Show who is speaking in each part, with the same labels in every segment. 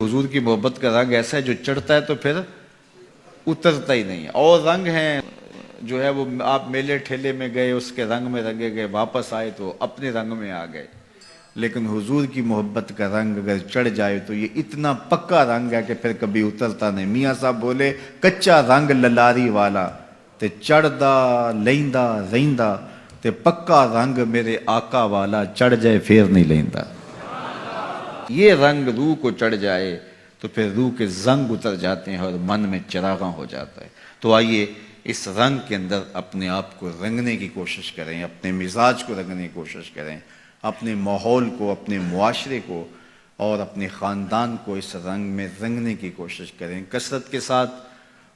Speaker 1: हुजूर की मोहब्बत का रंग ऐसा है जो चढ़ता है तो फिर उतरता ही नहीं है। और रंग हैं जो है वो आप मेले ठेले में गए उसके रंग में रंगे गए, वापस आए तो अपने रंग में आ गए। लेकिन हुजूर की मोहब्बत का रंग अगर चढ़ जाए तो ये इतना पक्का रंग है कि फिर कभी उतरता नहीं। मियाँ साहब बोले कच्चा रंग ललारी वाला ते चढ़दा लैंदा रहिंदा ते पक्का रंग मेरे आका वाला चढ़ जाए फिर नहीं लैंदा। ये रंग रूह को चढ़ जाए तो फिर रूह के जंग उतर जाते हैं और मन में चिरागा हो जाता है। तो आइए इस रंग के अंदर अपने आप को रंगने की कोशिश करें, अपने मिजाज को रंगने की कोशिश करें, अपने माहौल को, अपने मुआशरे को और अपने ख़ानदान को इस रंग में रंगने की कोशिश करें। कसरत के साथ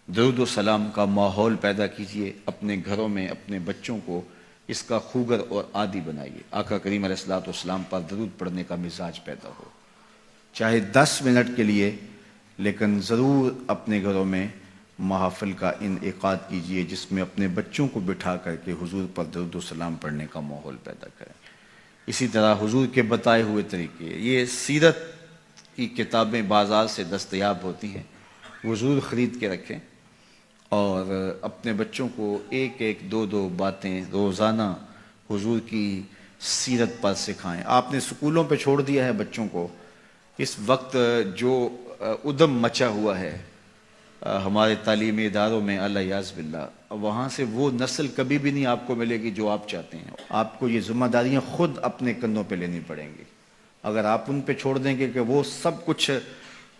Speaker 1: दरूद व सलाम का माहौल पैदा कीजिए, अपने घरों में अपने बच्चों को इसका खूगर और आदी बनाइए। आका करीम अलैहिस्सलाम पर दरूद पढ़ने का मिजाज पैदा हो, चाहे 10 मिनट के लिए, लेकिन ज़रूर अपने घरों में महफ़िल का इनेकाद कीजिए जिसमें अपने बच्चों को बिठा करके हुजूर पर दरूद व सलाम पढ़ने का माहौल पैदा करें। इसी तरह हुजूर के बताए हुए तरीके, ये सीरत की किताबें बाज़ार से दस्तयाब होती हैं, वो ज़रूर ख़रीद के रखें और अपने बच्चों को एक एक दो दो बातें रोज़ाना हुजूर की सीरत पर सिखाएं। आपने स्कूलों पे छोड़ दिया है बच्चों को। इस वक्त जो उदम मचा हुआ है हमारे तालीमी इदारों में अल्लाह बिल्ला, वहाँ से वो नस्ल कभी भी नहीं आपको मिलेगी जो आप चाहते हैं। आपको ये ज़िम्मेदारियाँ खुद अपने कंधों पे लेनी पड़ेंगी। अगर आप उन पे छोड़ देंगे कि वो सब कुछ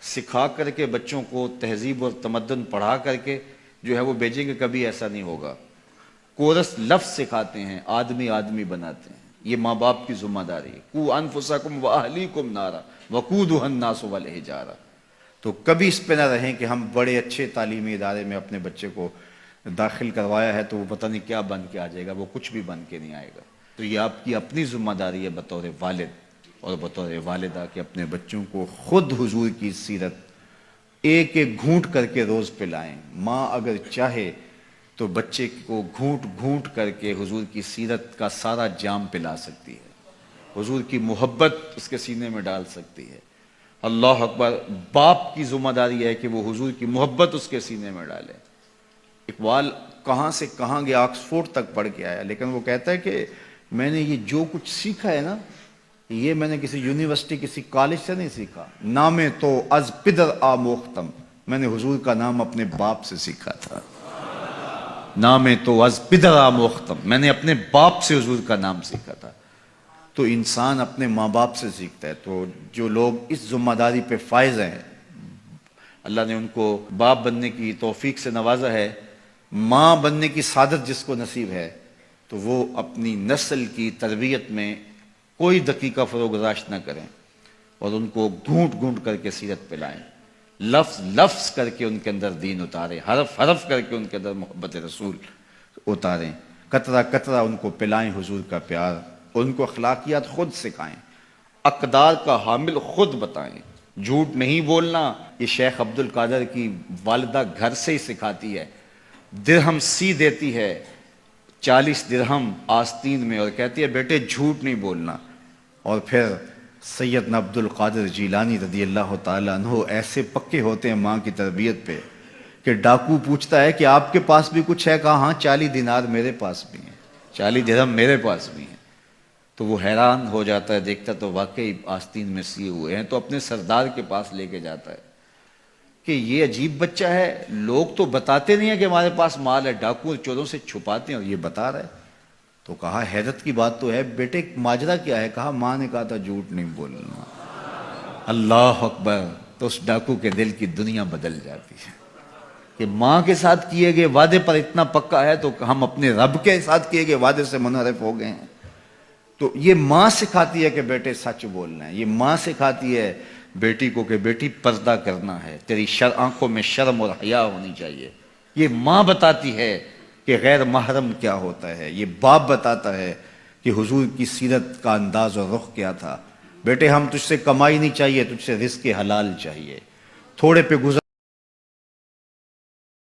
Speaker 1: सिखा करके बच्चों को तहजीब और तमद्दुन पढ़ा करके जो है वो भेजेंगे, कभी ऐसा नहीं होगा। कोरस लफ्ज़ सिखाते हैं, आदमी आदमी बनाते हैं, ये माँ बाप की ज़िम्मेदारी है। कू अनफुसकुम व अहलीकुम नारा वक़ूदुहा अन्नासु वल हिजारा। तो कभी इस पे ना रहें कि हम बड़े अच्छे तालीमी इदारे में अपने बच्चे को दाखिल करवाया है तो वो पता नहीं क्या बन के आ जाएगा, वो कुछ भी बन के नहीं आएगा। तो ये आपकी अपनी ज़िम्मेदारी है बतौर वालिद और बतौर वालिदा कि अपने बच्चों को खुद हुजूर की सीरत एक एक घूंट करके रोज़ पिलाएं। माँ अगर चाहे तो बच्चे को घूंट घूंट करके हुजूर की सीरत का सारा जाम पिला सकती है, हुजूर की मोहब्बत उसके सीने में डाल सकती है। अल्लाह अकबर। बाप की ज़िम्मेदारी है कि वो हुजूर की मोहब्बत उसके सीने में डाले। इकबाल कहाँ से कहाँ गया, ऑक्सफोर्ड तक पढ़ के आया, लेकिन वो कहता है कि मैंने ये जो कुछ सीखा है ना, ये मैंने किसी यूनिवर्सिटी किसी कॉलेज से नहीं सीखा। नामे तो अज पिदर आमोख्तम, मैंने हुजूर का नाम अपने बाप से सीखा था। नामे तो अज पिदर आमोख्तम, मैंने अपने बाप से हुजूर का नाम सीखा था। तो इंसान अपने माँ बाप से सीखता है। तो जो लोग इस ज़िम्मेदारी पे फायज हैं, अल्लाह ने उनको बाप बनने की तौफीक से नवाजा है, माँ बनने की सादत जिसको नसीब है, तो वो अपनी नस्ल की तरबियत में कोई दकीका फरोगदाश्त न करें और उनको घूंट घूंट करके सीरत पिलाएं, लफ्ज़ लफ्ज़ करके उनके अंदर दीन उतारें, हरफ हरफ करके उनके अंदर मोहब्बत रसूल उतारें, कतरा कतरा उनको पिलाएं हुजूर का प्यार, उनको अखलाकियात खुद सिखाएं, अक़दार का हामिल खुद बताएं। झूठ नहीं बोलना ये शेख अब्दुल कादर की वालिदा घर से ही सिखाती है। दिरहम सी देती है 40 दिरहम आस्तीन में और कहती है बेटे झूठ नहीं बोलना। और फिर सैयदना अब्दुल कादिर जीलानी रज़ियल्लाहु ताला अन्हु ऐसे पक्के होते हैं माँ की तरबियत पे कि डाकू पूछता है कि आपके पास भी कुछ है? कहा हाँ 40 दिनार मेरे पास भी हैं, 40 दिरहम मेरे पास भी हैं। तो वो हैरान हो जाता है, देखता तो वाकई आस्तीन में सिए हुए हैं, तो अपने सरदार के पास लेके जाता है कि ये अजीब बच्चा है, लोग तो बताते नहीं है कि हमारे पास माल है, डाकू चोरों से छुपाते हैं और ये बता रहा है। तो कहा हैरत की बात तो है बेटे, माजरा क्या है? कहा माँ ने कहा था झूठ नहीं बोलना। अल्लाह अकबर। तो उस डाकू के दिल की दुनिया बदल जाती है कि माँ के साथ किए गए वादे पर इतना पक्का है तो हम अपने रब के साथ किए गए वादे से मुनहरिफ हो गए हैं। तो ये माँ सिखाती है कि बेटे सच बोलना है, ये माँ सिखाती है बेटी को कि बेटी पर्दा करना है, तेरी आंखों में शर्म और हया होनी चाहिए। ये माँ बताती है कि गैर महरम क्या होता है, ये बाप बताता है कि हुजूर की सीरत का अंदाज और रुख क्या था। बेटे हम तुझसे कमाई नहीं चाहिए, तुझसे रिज़्क़ हलाल चाहिए, थोड़े पे गुजर